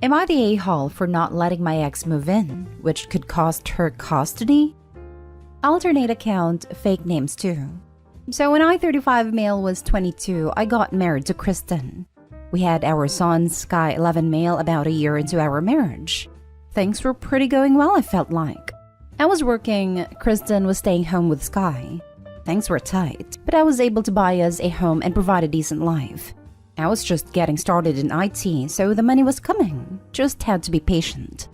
Am I the a-hole for not letting my ex move in, which could cost her custody? Alternate account, fake names too. So when I-35 male was 22, I got married to Kristen. We had our son, Sky 11 male, about a year into our marriage. Things were pretty going well, I felt like. I was working, Kristen was staying home with Sky. Things were tight, but I was able to buy us a home and provide a decent life. I was just getting started in IT, so the money was coming. Just had to be patient.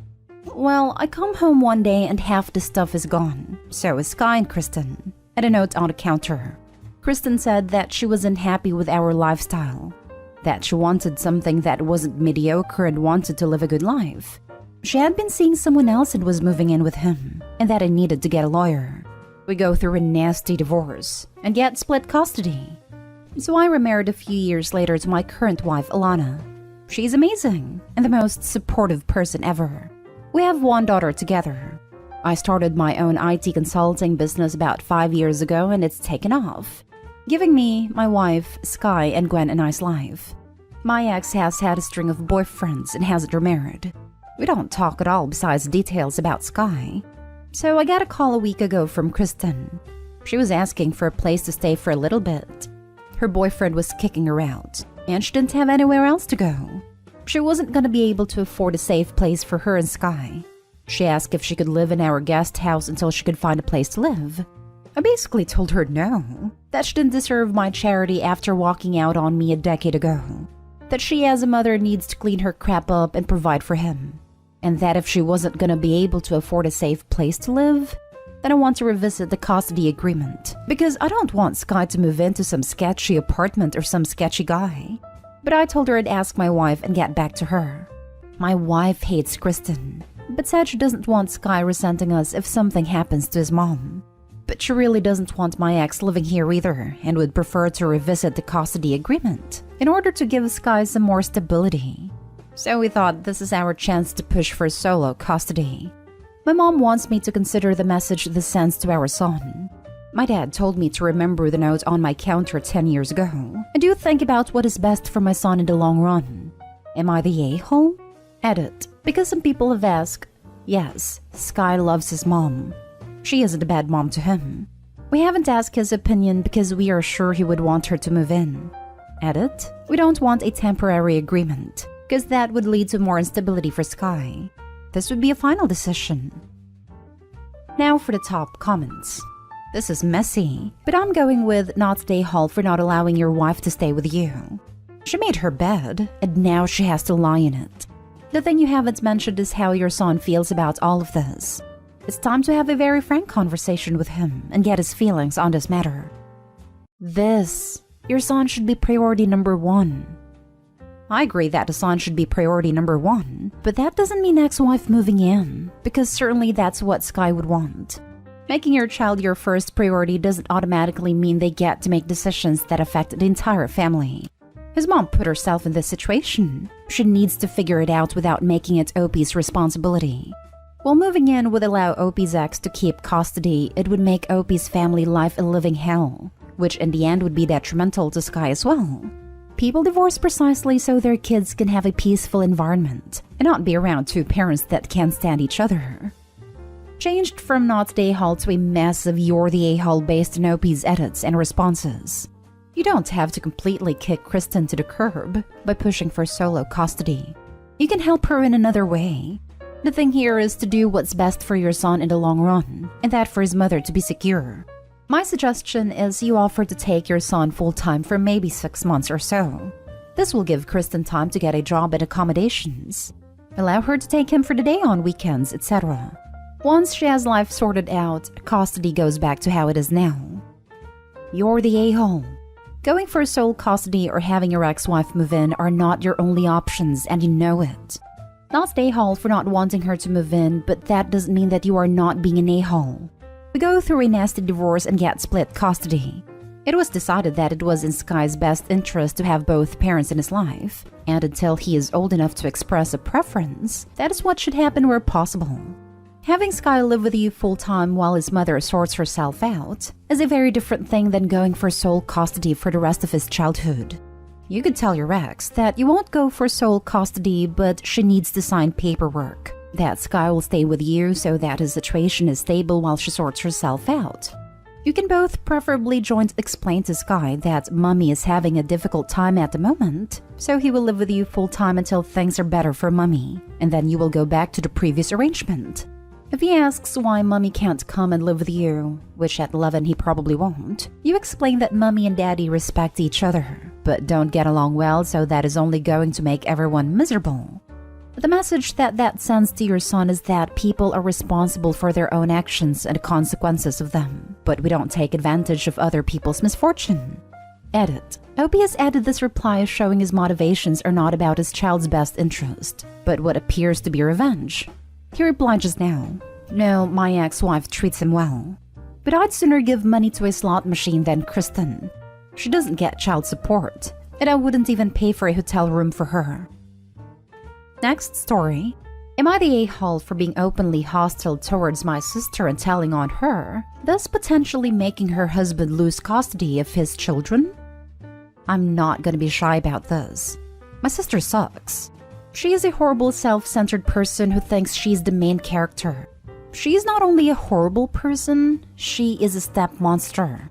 Well, I come home one day and half the stuff is gone. So is Sky and Kristen. And a note on the counter. Kristen said that she wasn't happy with our lifestyle. That she wanted something that wasn't mediocre and wanted to live a good life. She had been seeing someone else and was moving in with him, and that I needed to get a lawyer. We go through a nasty divorce and get split custody. So I remarried a few years later to my current wife, Alana. She's amazing and the most supportive person ever. We have one daughter together. I started my own IT consulting business about 5 years ago and it's taken off, giving me, my wife, Sky, and Gwen a nice life. My ex has had a string of boyfriends and hasn't remarried. We don't talk at all besides details about Sky. So I got a call a week ago from Kristen. She was asking for a place to stay for a little bit. Her boyfriend was kicking her out, and she didn't have anywhere else to go. She wasn't going to be able to afford a safe place for her and Sky. She asked if she could live in our guest house until she could find a place to live. I basically told her no, that she didn't deserve my charity after walking out on me a decade ago. That she as a mother needs to clean her crap up and provide for him. And that if she wasn't gonna be able to afford a safe place to live, then I want to revisit the custody agreement. Because I don't want Sky to move into some sketchy apartment or some sketchy guy. But I told her I'd ask my wife and get back to her. My wife hates Kristen, but said she doesn't want Sky resenting us if something happens to his mom. But she really doesn't want my ex living here either and would prefer to revisit the custody agreement in order to give Sky some more stability. So we thought this is our chance to push for solo custody. My mom wants me to consider the message this sends to our son. My dad told me to remember the note on my counter 10 years ago and do think about what is best for my son in the long run. Am I the a-hole? Edit. Because some people have asked, yes, Sky loves his mom. She isn't a bad mom to him. We haven't asked his opinion because we are sure he would want her to move in. Edit. We don't want a temporary agreement, because that would lead to more instability for Sky. This would be a final decision. Now for the top comments. This is messy, but I'm going with not the a-hole for not allowing your wife to stay with you. She made her bed, and now she has to lie in it. The thing you haven't mentioned is how your son feels about all of this. It's time to have a very frank conversation with him and get his feelings on this matter. Your son should be priority number 1. I agree that the son should be priority number 1, but that doesn't mean ex-wife moving in, because certainly that's what Sky would want. Making your child your first priority doesn't automatically mean they get to make decisions that affect the entire family. His mom put herself in this situation. She needs to figure it out without making it OP's responsibility. While moving in would allow OP's ex to keep custody, it would make OP's family life a living hell, which in the end would be detrimental to Sky as well. People divorce precisely so their kids can have a peaceful environment and not be around two parents that can't stand each other. Changed from not the a-hole to a massive you're the a-hole based on OP's edits and responses. You don't have to completely kick Kristen to the curb by pushing for solo custody. You can help her in another way. The thing here is to do what's best for your son in the long run, and that for his mother to be secure. My suggestion is you offer to take your son full-time for maybe 6 months or so. This will give Kristen time to get a job and accommodations. Allow her to take him for the day on weekends, etc. Once she has life sorted out, custody goes back to how it is now. You're the a-hole. Going for sole custody or having your ex-wife move in are not your only options, and you know it. Not the a-hole for not wanting her to move in, but that doesn't mean that you are not being an a-hole. We go through a nasty divorce and get split custody. It was decided that it was in Sky's best interest to have both parents in his life, and until he is old enough to express a preference, that is what should happen where possible. Having Sky live with you full-time while his mother sorts herself out is a very different thing than going for sole custody for the rest of his childhood. you could tell your ex that you won't go for sole custody, but she needs to sign paperwork. That Sky will stay with you so that his situation is stable while she sorts herself out. You can both preferably joint explain to Sky that Mummy is having a difficult time at the moment, so he will live with you full-time until things are better for Mummy, and then you will go back to the previous arrangement. If he asks why Mummy can't come and live with you, which at 11 he probably won't, you explain that Mummy and Daddy respect each other, but don't get along well, so that is only going to make everyone miserable. The message that sends to your son is that people are responsible for their own actions and the consequences of them, but we don't take advantage of other people's misfortune. Edit. OP has added this reply showing his motivations are not about his child's best interest, but what appears to be revenge. He replied just now, "No, my ex-wife treats him well. But I'd sooner give money to a slot machine than Kristen. She doesn't get child support, and I wouldn't even pay for a hotel room for her." Next story. Am I the a-hole for being openly hostile towards my sister and telling on her, thus potentially making her husband lose custody of his children? I'm not gonna be shy about this. My sister sucks. She is a horrible self-centered person who thinks she's the main character. She is not only a horrible person, she is a step monster.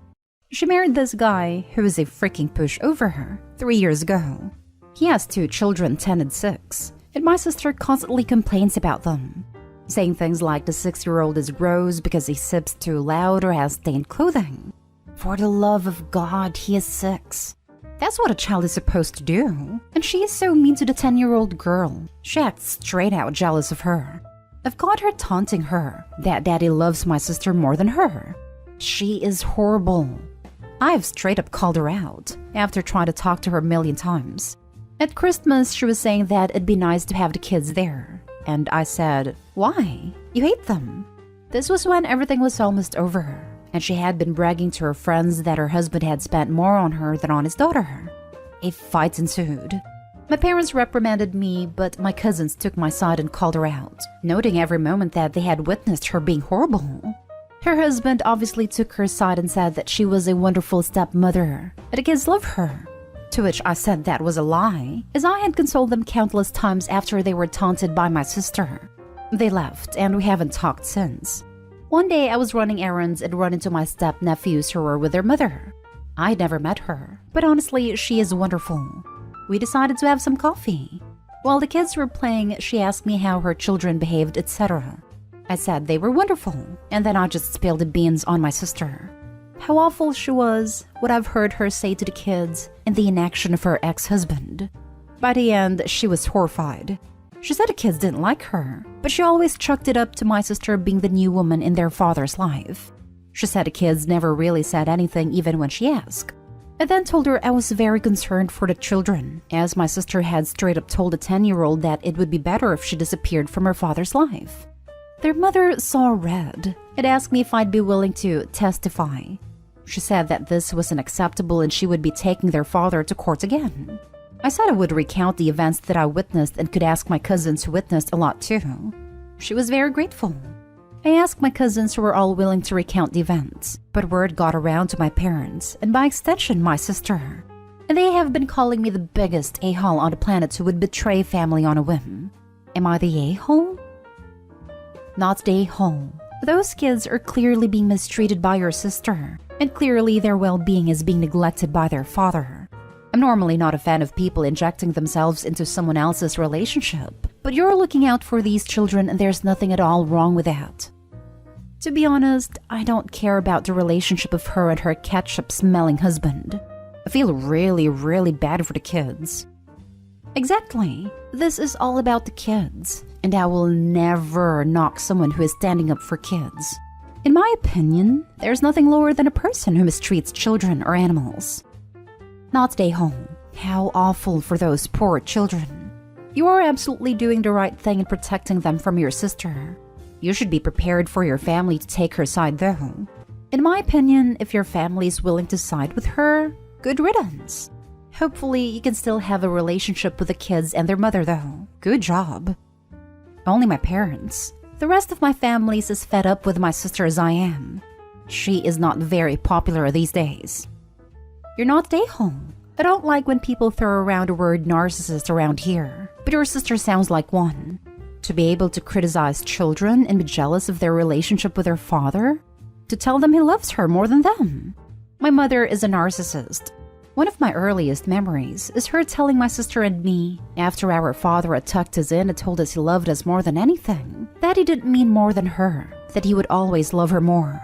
She married this guy who is a freaking pushover 3 years ago. He has 2 children, 10 and 6. And my sister constantly complains about them, saying things like the 6-year-old is gross because he sips too loud or has stained clothing. For the love of God, he is 6. That's what a child is supposed to do. And she is so mean to the 10-year-old girl. She acts straight out jealous of her. I've caught her taunting her that Daddy loves my sister more than her. She is horrible. I've straight up called her out after trying to talk to her a million times. At Christmas, she was saying that it'd be nice to have the kids there. And I said, "Why? You hate them." This was when everything was almost over, and she had been bragging to her friends that her husband had spent more on her than on his daughter. A fight ensued. My parents reprimanded me, but my cousins took my side and called her out, noting every moment that they had witnessed her being horrible. Her husband obviously took her side and said that she was a wonderful stepmother, and the kids love her. To which I said that was a lie, as I had consoled them countless times after they were taunted by my sister. They left, and we haven't talked since. One day I was running errands and run into my step-nephews who were with their mother. I'd never met her, but honestly, she is wonderful. We decided to have some coffee. While the kids were playing, she asked me how her children behaved, etc. I said they were wonderful, and then I just spilled the beans on my sister. How awful she was, what I've heard her say to the kids, and the inaction of her ex-husband. By the end, she was horrified. She said the kids didn't like her, but she always chucked it up to my sister being the new woman in their father's life. She said the kids never really said anything even when she asked. I then told her I was very concerned for the children, as my sister had straight up told the 10-year-old that it would be better if she disappeared from her father's life. Their mother saw red and asked me if I'd be willing to testify. She said that this was unacceptable and she would be taking their father to court again. I said I would recount the events that I witnessed and could ask my cousins who witnessed a lot too. She was very grateful. I asked my cousins who were all willing to recount the events, but word got around to my parents and by extension my sister. And they have been calling me the biggest a-hole on the planet who would betray family on a whim. Am I the a-hole? Not the a-hole. Those kids are clearly being mistreated by your sister. And clearly their well-being is being neglected by their father. I'm normally not a fan of people injecting themselves into someone else's relationship, but you're looking out for these children and there's nothing at all wrong with that. To be honest, I don't care about the relationship of her and her ketchup-smelling husband. I feel really, really bad for the kids. Exactly. This is all about the kids, and I will never knock someone who is standing up for kids. In my opinion, there's nothing lower than a person who mistreats children or animals. Not stay home. How awful for those poor children. You are absolutely doing the right thing in protecting them from your sister. You should be prepared for your family to take her side though. In my opinion, if your family is willing to side with her, good riddance. Hopefully, you can still have a relationship with the kids and their mother though. Good job. Only my parents. The rest of my family is as fed up with my sister as I am. She is not very popular these days. You're not a-hole. I don't like when people throw around the word narcissist around here, but your sister sounds like one. To be able to criticize children and be jealous of their relationship with their father? To tell them he loves her more than them? My mother is a narcissist. One of my earliest memories is her telling my sister and me, after our father had tucked us in and told us he loved us more than anything, that he didn't mean more than her, that he would always love her more.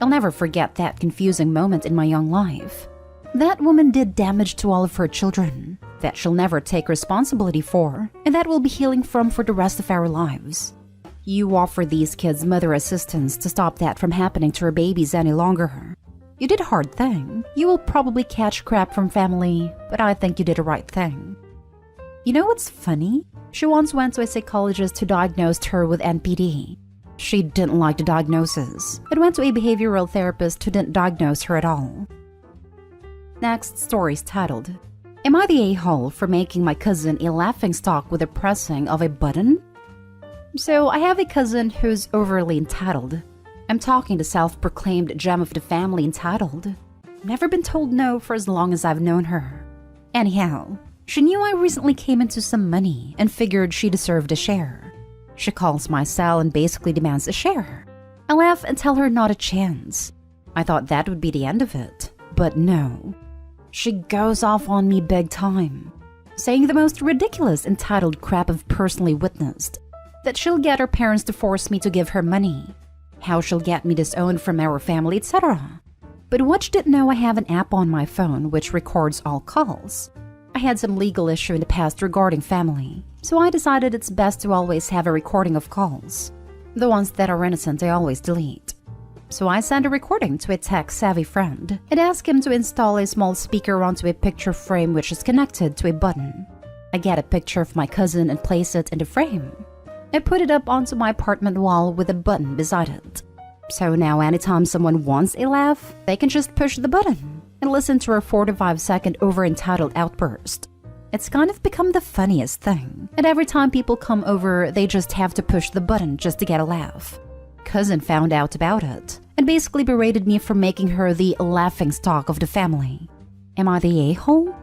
I'll never forget that confusing moment in my young life. That woman did damage to all of her children, that she'll never take responsibility for, and that we'll be healing from for the rest of our lives. You offer these kids mother assistance to stop that from happening to her babies any longer. You did a hard thing. You will probably catch crap from family, but I think you did the right thing. You know what's funny? She once went to a psychologist who diagnosed her with NPD. She didn't like the diagnosis and went to a behavioral therapist who didn't diagnose her at all. Next story's titled, Am I the a-hole for making my cousin a laughingstock with the pressing of a button? So I have a cousin who's overly entitled. I'm talking the self-proclaimed gem of the family entitled. Never been told no for as long as I've known her. Anyhow, she knew I recently came into some money and figured she deserved a share. She calls my cell and basically demands a share. I laugh and tell her not a chance. I thought that would be the end of it, but no. She goes off on me big time, saying the most ridiculous entitled crap I've personally witnessed. That she'll get her parents to force me to give her money. How she'll get me disowned from our family, etc. But what she didn't know, I have an app on my phone which records all calls. I had some legal issue in the past regarding family, so I decided it's best to always have a recording of calls. The ones that are innocent I always delete. So I send a recording to a tech-savvy friend and ask him to install a small speaker onto a picture frame which is connected to a button. I get a picture of my cousin and place it in the frame. I put it up onto my apartment wall with a button beside it. So now anytime someone wants a laugh, they can just push the button and listen to her 4-5-second over-entitled outburst. It's kind of become the funniest thing, and every time people come over, they just have to push the button just to get a laugh. Cousin found out about it and basically berated me for making her the laughingstock of the family. Am I the a-hole?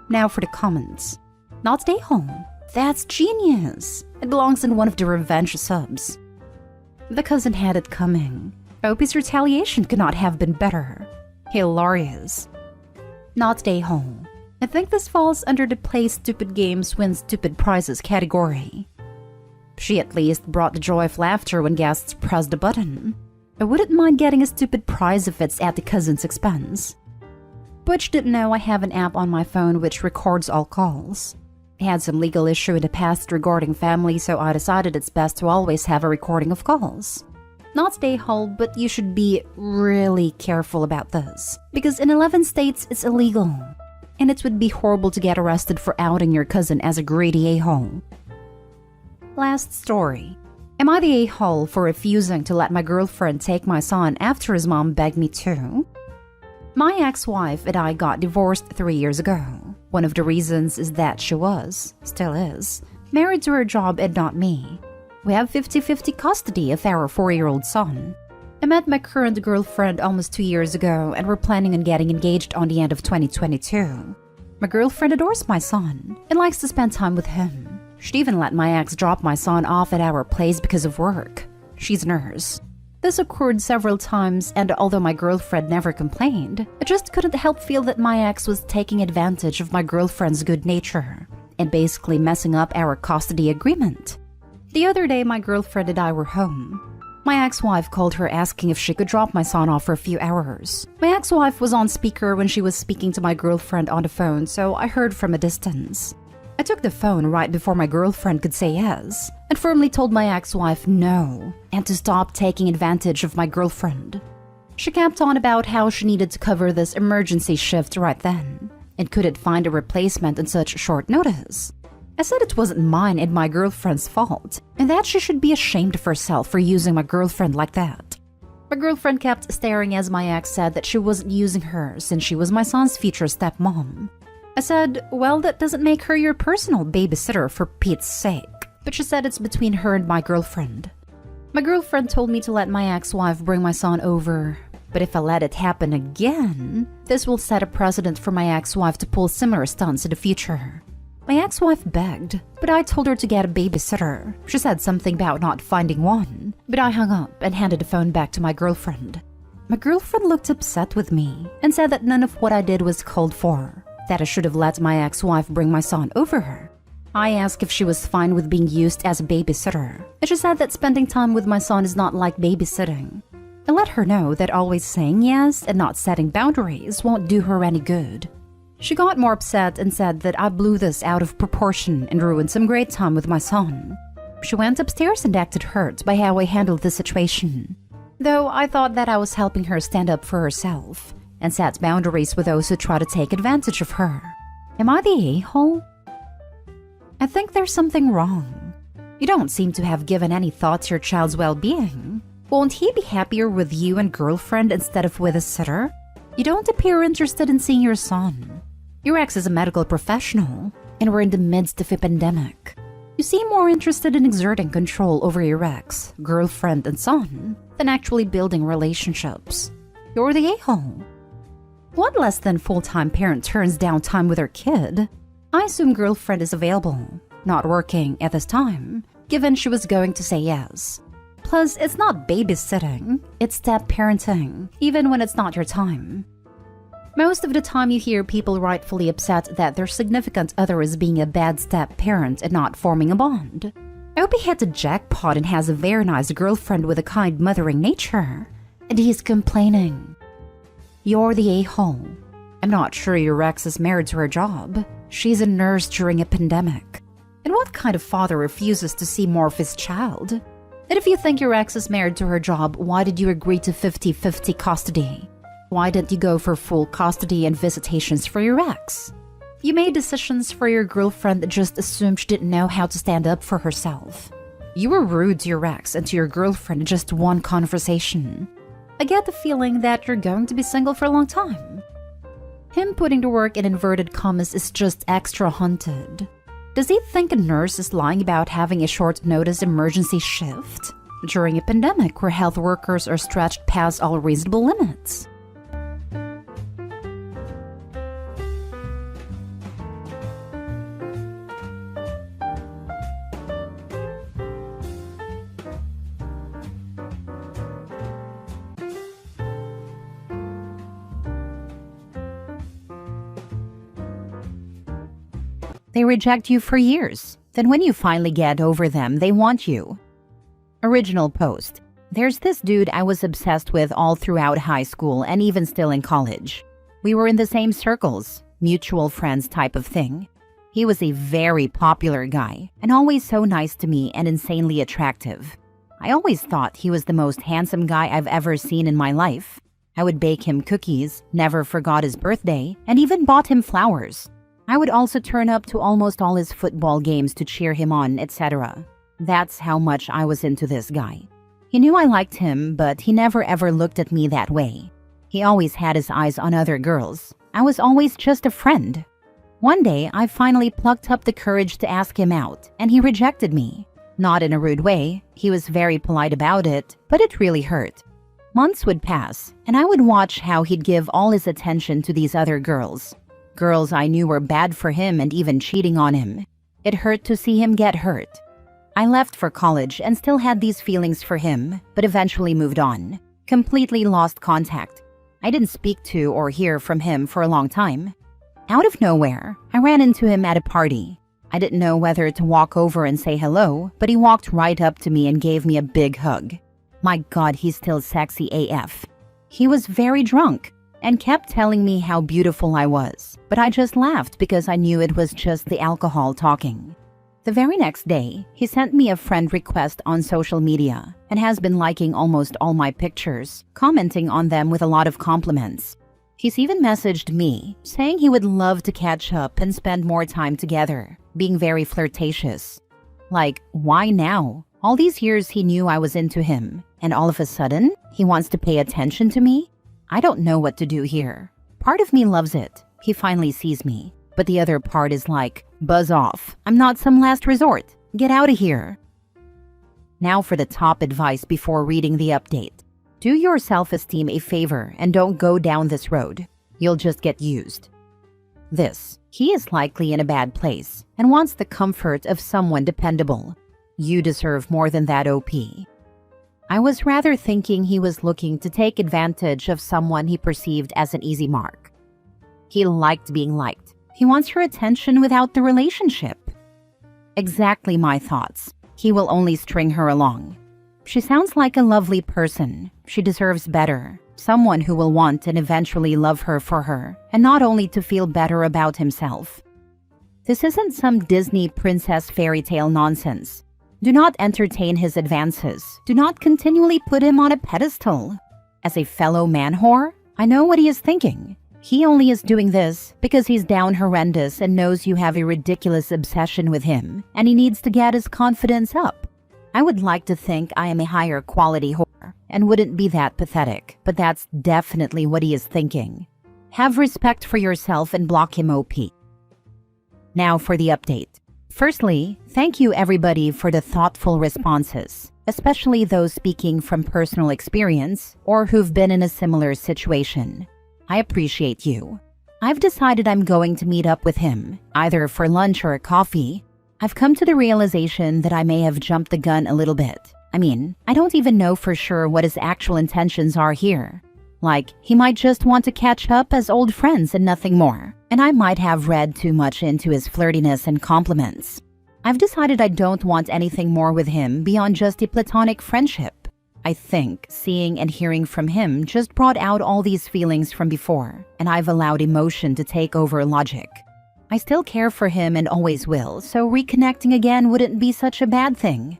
Now for the comments. Not the a-hole. That's genius. It belongs in one of the revenge subs. The cousin had it coming. Opie's retaliation could not have been better. Hilarious. Not the a-hole. I think this falls under the play stupid games win stupid prizes category. She at least brought the joy of laughter when guests pressed the button. I wouldn't mind getting a stupid prize if it's at the cousin's expense. Butch didn't know I have an app on my phone which records all calls. I had some legal issue in the past regarding family, so I decided it's best to always have a recording of calls. Not stay home, but you should be really careful about this, because in 11 states it's illegal, and it would be horrible to get arrested for outing your cousin as a greedy a-hole. Last story. Am I the a-hole for refusing to let my girlfriend take my son after his mom begged me to? My ex-wife and I got divorced 3 years ago. One of the reasons is that she was, still is, married to her job and not me. We have 50-50 custody of our 4-year-old son. I met my current girlfriend almost 2 years ago and we're planning on getting engaged on the end of 2022. My girlfriend adores my son and likes to spend time with him. She'd even let my ex drop my son off at our place because of work. She's a nurse. This occurred several times, and although my girlfriend never complained, I just couldn't help feel that my ex was taking advantage of my girlfriend's good nature and basically messing up our custody agreement. The other day, my girlfriend and I were home. My ex-wife called her asking if she could drop my son off for a few hours. My ex-wife was on speaker when she was speaking to my girlfriend on the phone, so I heard from a distance. I took the phone right before my girlfriend could say yes, and firmly told my ex-wife no, and to stop taking advantage of my girlfriend. She kept on about how she needed to cover this emergency shift right then, and couldn't find a replacement on such short notice. I said it wasn't mine and my girlfriend's fault, and that she should be ashamed of herself for using my girlfriend like that. My girlfriend kept staring as my ex said that she wasn't using her since she was my son's future stepmom. I said, well, that doesn't make her your personal babysitter for Pete's sake. But she said it's between her and my girlfriend. My girlfriend told me to let my ex-wife bring my son over, But if I let it happen again, this will set a precedent for my ex-wife to pull similar stunts in the future. My ex-wife begged, but I told her to get a babysitter. She said something about not finding one, but I hung up and handed the phone back to my girlfriend. My girlfriend looked upset with me and said that none of what I did was called for, that I should have let my ex-wife bring my son over. I asked if she was fine with being used as a babysitter, and she said that spending time with my son is not like babysitting. I let her know that always saying yes and not setting boundaries won't do her any good. She got more upset and said that I blew this out of proportion and ruined some great time with my son. She went upstairs and acted hurt by how I handled the situation, though I thought that I was helping her stand up for herself and set boundaries with those who try to take advantage of her. Am I the a-hole? I think there's something wrong. You don't seem to have given any thought to your child's well-being. Won't he be happier with you and girlfriend instead of with a sitter? You don't appear interested in seeing your son. Your ex is a medical professional, and we're in the midst of a pandemic. You seem more interested in exerting control over your ex, girlfriend, and son than actually building relationships. You're the a-hole. What less than full-time parent turns down time with her kid? I assume girlfriend is available, not working at this time, given she was going to say yes. Plus, it's not babysitting, it's step-parenting, even when it's not your time. Most of the time you hear people rightfully upset that their significant other is being a bad step-parent and not forming a bond. I hope he hit the jackpot and has a very nice girlfriend with a kind mothering nature. And he's complaining. You're the a-hole. I'm not sure your ex is married to her job. She's a nurse during a pandemic. And what kind of father refuses to see more of his child? And if you think your ex is married to her job, why did you agree to 50-50 custody? Why didn't you go for full custody and visitations for your ex? You made decisions for your girlfriend that just assumed she didn't know how to stand up for herself. You were rude to your ex and to your girlfriend in just one conversation. I get the feeling that you're going to be single for a long time. Him putting to work in inverted commas is just extra hunted. Does he think a nurse is lying about having a short notice emergency shift during a pandemic where health workers are stretched past all reasonable limits? They reject you for years. Then when you finally get over them, they want you. Original post. There's this dude I was obsessed with all throughout high school and even still in college. We were in the same circles, mutual friends type of thing. He was a very popular guy and always so nice to me and insanely attractive. I always thought he was the most handsome guy I've ever seen in my life. I would bake him cookies, never forgot his birthday, and even bought him flowers. I would also turn up to almost all his football games to cheer him on, etc. That's how much I was into this guy. He knew I liked him, but he never ever looked at me that way. He always had his eyes on other girls. I was always just a friend. One day, I finally plucked up the courage to ask him out, and he rejected me. Not in a rude way, he was very polite about it, but it really hurt. Months would pass, and I would watch how he'd give all his attention to these other girls. Girls I knew were bad for him and even cheating on him. It hurt to see him get hurt. I left for college and still had these feelings for him, but eventually moved on. Completely lost contact. I didn't speak to or hear from him for a long time. Out of nowhere, I ran into him at a party. I didn't know whether to walk over and say hello, but he walked right up to me and gave me a big hug. My God, he's still sexy AF. He was very drunk and kept telling me how beautiful I was, but I just laughed because I knew it was just the alcohol talking. The very next day, he sent me a friend request on social media and has been liking almost all my pictures, commenting on them with a lot of compliments. He's even messaged me, saying he would love to catch up and spend more time together, being very flirtatious. Like, why now? All these years he knew I was into him, and all of a sudden, he wants to pay attention to me? I don't know what to do here. Part of me loves it. He finally sees me. But the other part is like, buzz off. I'm not some last resort. Get out of here. Now for the top advice before reading the update. Do your self-esteem a favor and don't go down this road. You'll just get used. He is likely in a bad place and wants the comfort of someone dependable. You deserve more than that, OP. I was rather thinking he was looking to take advantage of someone he perceived as an easy mark. He liked being liked. He wants her attention without the relationship. Exactly my thoughts. He will only string her along. She sounds like a lovely person. She deserves better. Someone who will want and eventually love her for her, and not only to feel better about himself. This isn't some Disney princess fairy tale nonsense. Do not entertain his advances. Do not continually put him on a pedestal. As a fellow man whore, I know what he is thinking. He only is doing this because he's down horrendous and knows you have a ridiculous obsession with him, and he needs to get his confidence up. I would like to think I am a higher quality whore and wouldn't be that pathetic, but that's definitely what he is thinking. Have respect for yourself and block him, OP. Now for the update. Firstly, thank you everybody for the thoughtful responses, especially those speaking from personal experience or who've been in a similar situation. I appreciate you. I've decided I'm going to meet up with him, either for lunch or a coffee. I've come to the realization that I may have jumped the gun a little bit. I don't even know for sure what his actual intentions are here. Like, he might just want to catch up as old friends and nothing more. And I might have read too much into his flirtiness and compliments. I've decided I don't want anything more with him beyond just a platonic friendship. I think seeing and hearing from him just brought out all these feelings from before, and I've allowed emotion to take over logic. I still care for him and always will, so reconnecting again wouldn't be such a bad thing.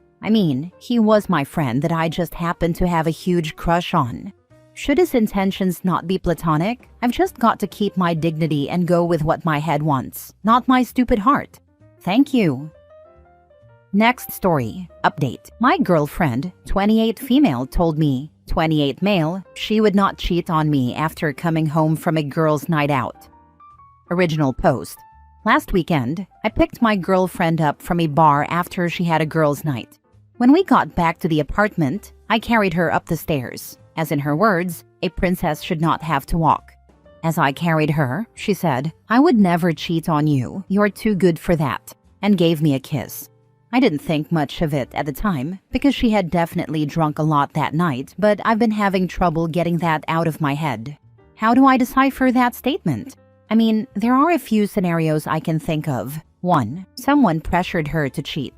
He was my friend that I just happened to have a huge crush on. Should his intentions not be platonic, I've just got to keep my dignity and go with what my head wants, not my stupid heart. Thank you. Next story. Update. My girlfriend, 28 female, told me, 28 male, she would not cheat on me after coming home from a girls' night out. Original post. Last weekend, I picked my girlfriend up from a bar after she had a girls' night. When we got back to the apartment, I carried her up the stairs. As in her words, a princess should not have to walk. As I carried her, she said, "I would never cheat on you. You're too good for that," and gave me a kiss. I didn't think much of it at the time because she had definitely drunk a lot that night, but I've been having trouble getting that out of my head. How do I decipher that statement? There are a few scenarios I can think of. 1. Someone pressured her to cheat.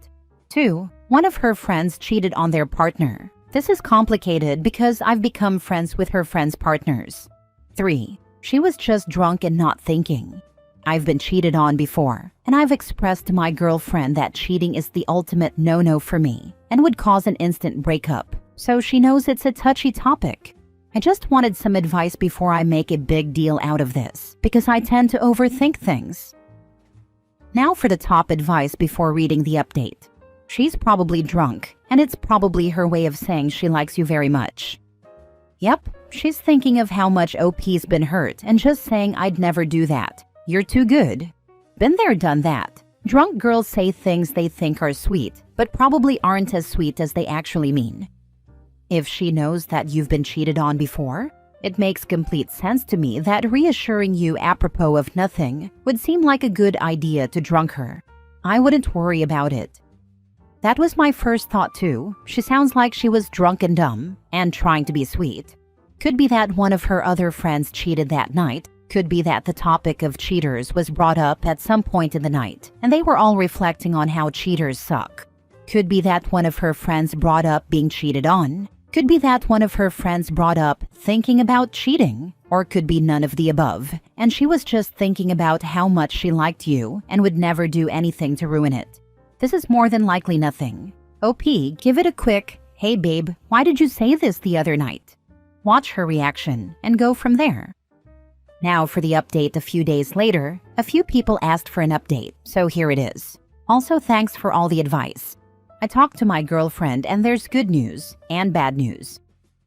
2. One of her friends cheated on their partner. This is complicated because I've become friends with her friends' partners. 3. She was just drunk and not thinking. I've been cheated on before, and I've expressed to my girlfriend that cheating is the ultimate no-no for me and would cause an instant breakup, so she knows it's a touchy topic. I just wanted some advice before I make a big deal out of this, because I tend to overthink things. Now for the top advice before reading the update. She's probably drunk, and it's probably her way of saying she likes you very much. Yep, she's thinking of how much OP's been hurt and just saying I'd never do that. You're too good. Been there, done that. Drunk girls say things they think are sweet, but probably aren't as sweet as they actually mean. If she knows that you've been cheated on before, it makes complete sense to me that reassuring you apropos of nothing would seem like a good idea to drunk her. I wouldn't worry about it. That was my first thought too. She sounds like she was drunk and dumb and trying to be sweet. Could be that one of her other friends cheated that night. Could be that the topic of cheaters was brought up at some point in the night, and they were all reflecting on how cheaters suck. Could be that one of her friends brought up being cheated on. Could be that one of her friends brought up thinking about cheating. Or could be none of the above, and she was just thinking about how much she liked you and would never do anything to ruin it. This is more than likely nothing. OP, give it a quick, "Hey babe, why did you say this the other night?" Watch her reaction and go from there. Now for the update a few days later, a few people asked for an update, so here it is. Also, thanks for all the advice. I talked to my girlfriend and there's good news and bad news.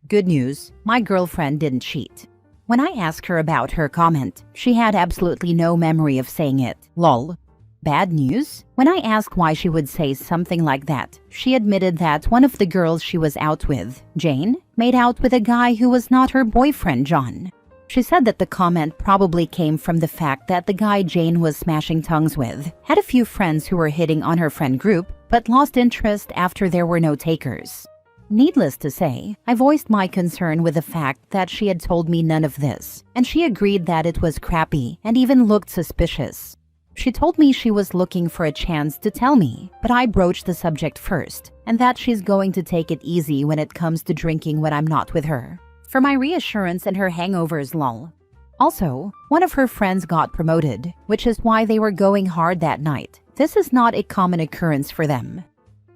Good news, my girlfriend didn't cheat. When I asked her about her comment, she had absolutely no memory of saying it. Lol. Bad news? When I asked why she would say something like that, she admitted that one of the girls she was out with, Jane, made out with a guy who was not her boyfriend, John. She said that the comment probably came from the fact that the guy Jane was smashing tongues with had a few friends who were hitting on her friend group, but lost interest after there were no takers. Needless to say, I voiced my concern with the fact that she had told me none of this, and she agreed that it was crappy and even looked suspicious. She told me she was looking for a chance to tell me, but I broached the subject first, and that she's going to take it easy when it comes to drinking when I'm not with her. For my reassurance and her hangovers, lol. Also, one of her friends got promoted, which is why they were going hard that night. This is not a common occurrence for them.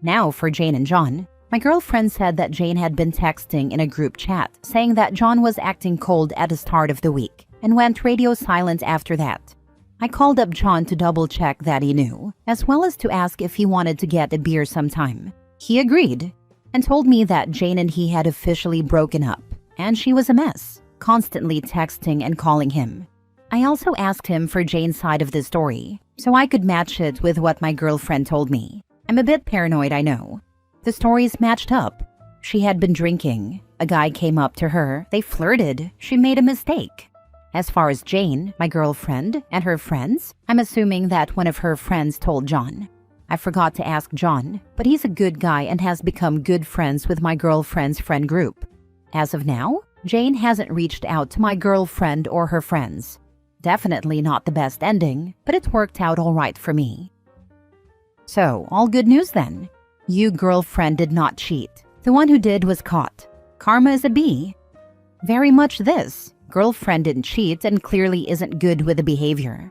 Now for Jane and John. My girlfriend said that Jane had been texting in a group chat, saying that John was acting cold at the start of the week, and went radio silent after that. I called up John to double-check that he knew, as well as to ask if he wanted to get a beer sometime. He agreed, and told me that Jane and he had officially broken up, and she was a mess, constantly texting and calling him. I also asked him for Jane's side of the story, so I could match it with what my girlfriend told me. I'm a bit paranoid, I know. The stories matched up. She had been drinking. A guy came up to her. They flirted. She made a mistake. As far as Jane, my girlfriend, and her friends, I'm assuming that one of her friends told John. I forgot to ask John, but he's a good guy and has become good friends with my girlfriend's friend group. As of now, Jane hasn't reached out to my girlfriend or her friends. Definitely not the best ending, but it worked out all right for me. So, all good news then. You girlfriend did not cheat. The one who did was caught. Karma is a B. Very much this. Girlfriend didn't cheat and clearly isn't good with the behavior.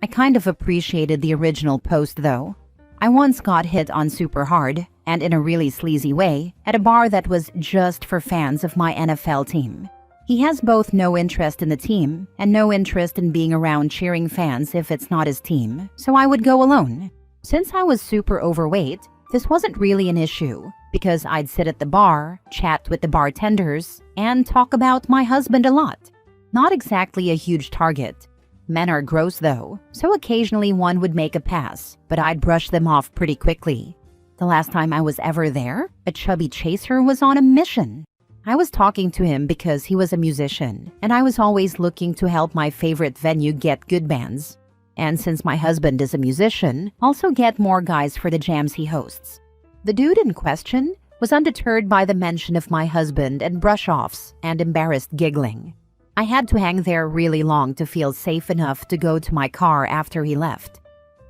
I kind of appreciated the original post though. I once got hit on super hard, and in a really sleazy way, at a bar that was just for fans of my NFL team. He has both no interest in the team and no interest in being around cheering fans if it's not his team, so I would go alone. Since I was super overweight, this wasn't really an issue, because I'd sit at the bar, chat with the bartenders, and talk about my husband a lot. Not exactly a huge target. Men are gross though, so occasionally one would make a pass, but I'd brush them off pretty quickly. The last time I was ever there, a chubby chaser was on a mission. I was talking to him because he was a musician, and I was always looking to help my favorite venue get good bands. And since my husband is a musician, also get more guys for the jams he hosts. The dude in question was undeterred by the mention of my husband and brush-offs and embarrassed giggling. I had to hang there really long to feel safe enough to go to my car after he left.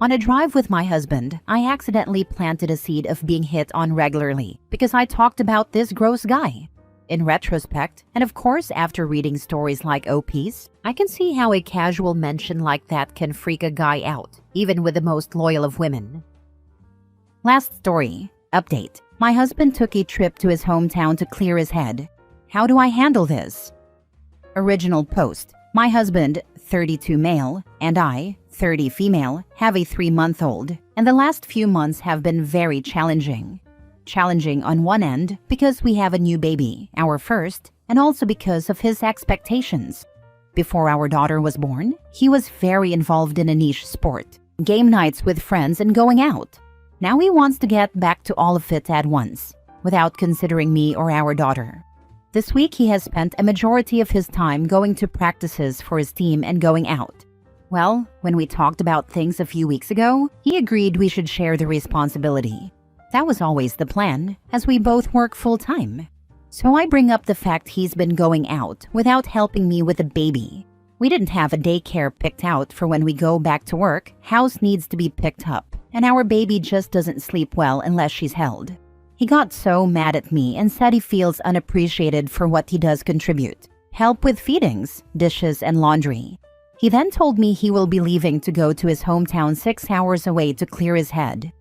On a drive with my husband, I accidentally planted a seed of being hit on regularly because I talked about this gross guy. In retrospect, and of course after reading stories like OP's, I can see how a casual mention like that can freak a guy out, even with the most loyal of women. Last story. Update. My husband took a trip to his hometown to clear his head. How do I handle this? Original post. My husband, 32 male, and I, 30 female, have a 3-month-old, and the last few months have been very challenging. Challenging on one end because we have a new baby, our first, and also because of his expectations. Before our daughter was born, he was very involved in a niche sport, game nights with friends and going out. Now he wants to get back to all of it at once, without considering me or our daughter. This week he has spent a majority of his time going to practices for his team and going out. Well, when we talked about things a few weeks ago, he agreed we should share the responsibility. That was always the plan, as we both work full-time. So I bring up the fact he's been going out without helping me with the baby. We didn't have a daycare picked out for when we go back to work. House needs to be picked up, and our baby just doesn't sleep well unless she's held. He got so mad at me and said he feels unappreciated for what he does contribute. Help with feedings, dishes, and laundry. He then told me he will be leaving to go to his hometown 6 hours away to clear his head.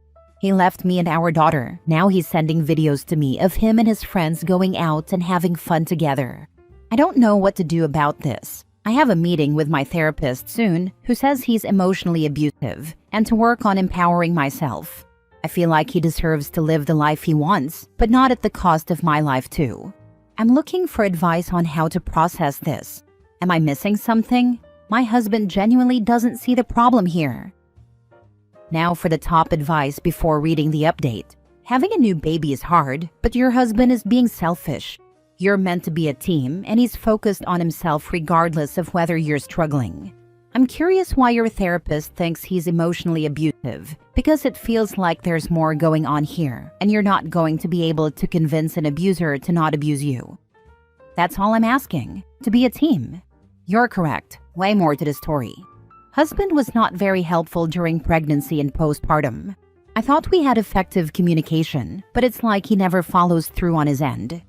He left me and our daughter. Now he's sending videos to me of him and his friends going out and having fun together. I don't know what to do about this. I have a meeting with my therapist soon who says he's emotionally abusive and to work on empowering myself. I feel like he deserves to live the life he wants, but not at the cost of my life too. I'm looking for advice on how to process this. Am I missing something? My husband genuinely doesn't see the problem here. Now for the top advice before reading the update. Having a new baby is hard, but your husband is being selfish. You're meant to be a team, and he's focused on himself regardless of whether you're struggling. I'm curious why your therapist thinks he's emotionally abusive, because it feels like there's more going on here, and you're not going to be able to convince an abuser to not abuse you. That's all I'm asking, to be a team. You're correct, way more to the story. Husband was not very helpful during pregnancy and postpartum. I thought we had effective communication, but it's like he never follows through on his end.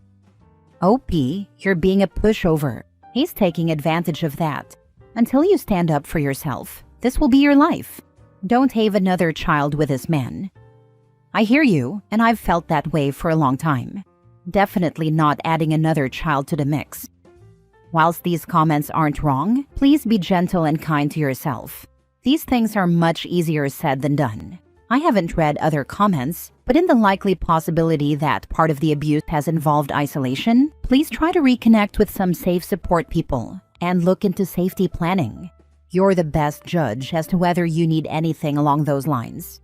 OP, you're being a pushover. He's taking advantage of that. Until you stand up for yourself, this will be your life. Don't have another child with this man. I hear you, and I've felt that way for a long time. Definitely not adding another child to the mix. Whilst these comments aren't wrong, please be gentle and kind to yourself. These things are much easier said than done. I haven't read other comments, but in the likely possibility that part of the abuse has involved isolation, please try to reconnect with some safe support people and look into safety planning. You're the best judge as to whether you need anything along those lines.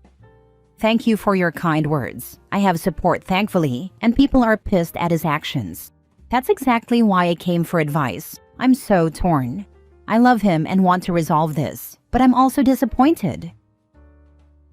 Thank you for your kind words. I have support, thankfully, and people are pissed at his actions. That's exactly why I came for advice. I'm so torn. I love him and want to resolve this, but I'm also disappointed.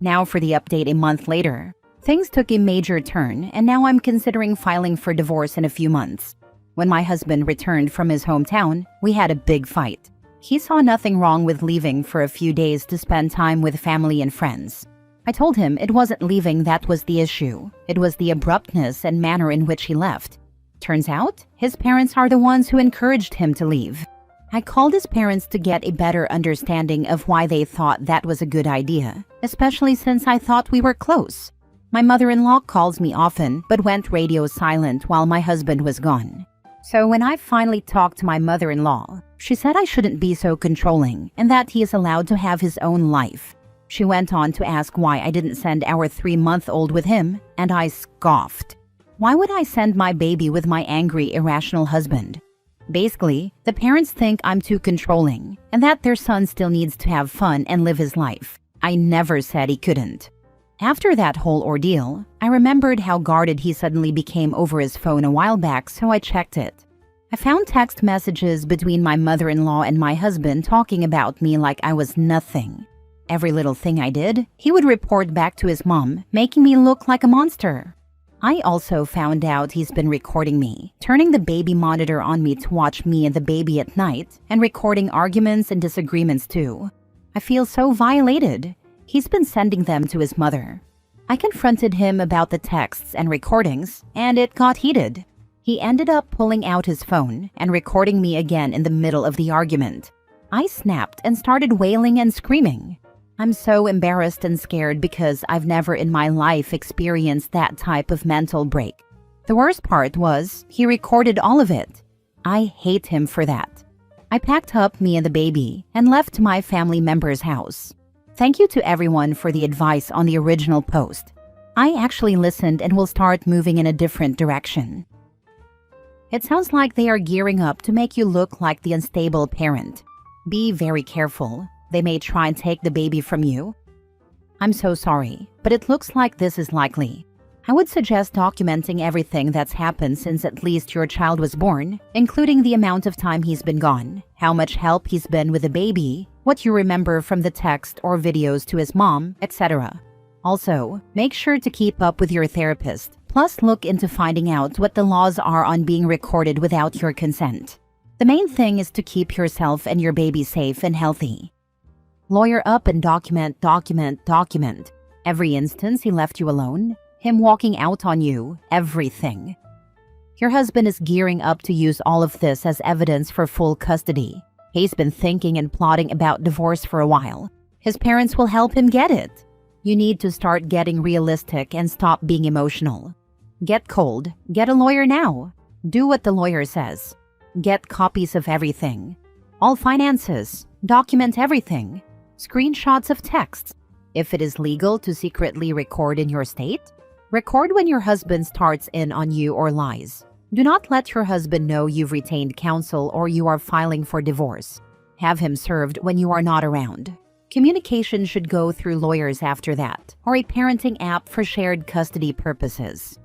Now for the update a month later. Things took a major turn, and now I'm considering filing for divorce in a few months. When my husband returned from his hometown, we had a big fight. He saw nothing wrong with leaving for a few days to spend time with family and friends. I told him it wasn't leaving that was the issue. It was the abruptness and manner in which he left. Turns out, his parents are the ones who encouraged him to leave. I called his parents to get a better understanding of why they thought that was a good idea, especially since I thought we were close. My mother-in-law calls me often, but went radio silent while my husband was gone. So when I finally talked to my mother-in-law, she said I shouldn't be so controlling and that he is allowed to have his own life. She went on to ask why I didn't send our 3-month-old with him, and I scoffed. Why would I send my baby with my angry, irrational husband? Basically, the parents think I'm too controlling and that their son still needs to have fun and live his life. I never said he couldn't. After that whole ordeal, I remembered how guarded he suddenly became over his phone a while back, so I checked it. I found text messages between my mother-in-law and my husband talking about me like I was nothing. Every little thing I did, he would report back to his mom, making me look like a monster. I also found out he's been recording me, turning the baby monitor on me to watch me and the baby at night, and recording arguments and disagreements too. I feel so violated. He's been sending them to his mother. I confronted him about the texts and recordings, and it got heated. He ended up pulling out his phone and recording me again in the middle of the argument. I snapped and started wailing and screaming. I'm so embarrassed and scared because I've never in my life experienced that type of mental break. The worst part was, he recorded all of it. I hate him for that. I packed up me and the baby and left to my family member's house. Thank you to everyone for the advice on the original post. I actually listened and will start moving in a different direction. It sounds like they are gearing up to make you look like the unstable parent. Be very careful. They may try and take the baby from you. I'm so sorry, but it looks like this is likely. I would suggest documenting everything that's happened since at least your child was born, including the amount of time he's been gone, how much help he's been with the baby, what you remember from the text or videos to his mom, etc. Also, make sure to keep up with your therapist, plus look into finding out what the laws are on being recorded without your consent. The main thing is to keep yourself and your baby safe and healthy. Lawyer up and document. Every instance he left you alone, him walking out on you, everything. Your husband is gearing up to use all of this as evidence for full custody. He's been thinking and plotting about divorce for a while. His parents will help him get it. You need to start getting realistic and stop being emotional. Get cold. Get a lawyer now. Do what the lawyer says. Get copies of everything. All finances. Document everything. Screenshots of texts. If it is legal to secretly record in your state, record when your husband starts in on you or lies. Do not let your husband know you've retained counsel or you are filing for divorce. Have him served when you are not around. Communication should go through lawyers after that, or a parenting app for shared custody purposes.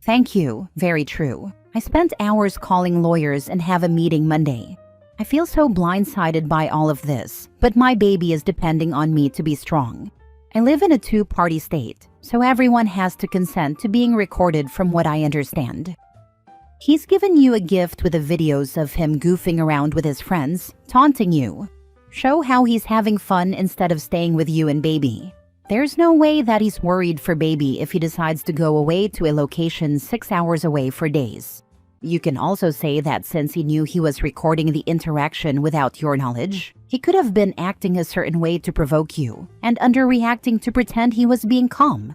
Thank you, very true. I spent hours calling lawyers and have a meeting Monday. I feel so blindsided by all of this, but my baby is depending on me to be strong. I live in a two-party state, so everyone has to consent to being recorded from what I understand. He's given you a gift with the videos of him goofing around with his friends, taunting you. Show how he's having fun instead of staying with you and baby. There's no way that he's worried for baby if he decides to go away to a location 6 hours away for days. You can also say that since he knew he was recording the interaction without your knowledge, he could have been acting a certain way to provoke you and underreacting to pretend he was being calm.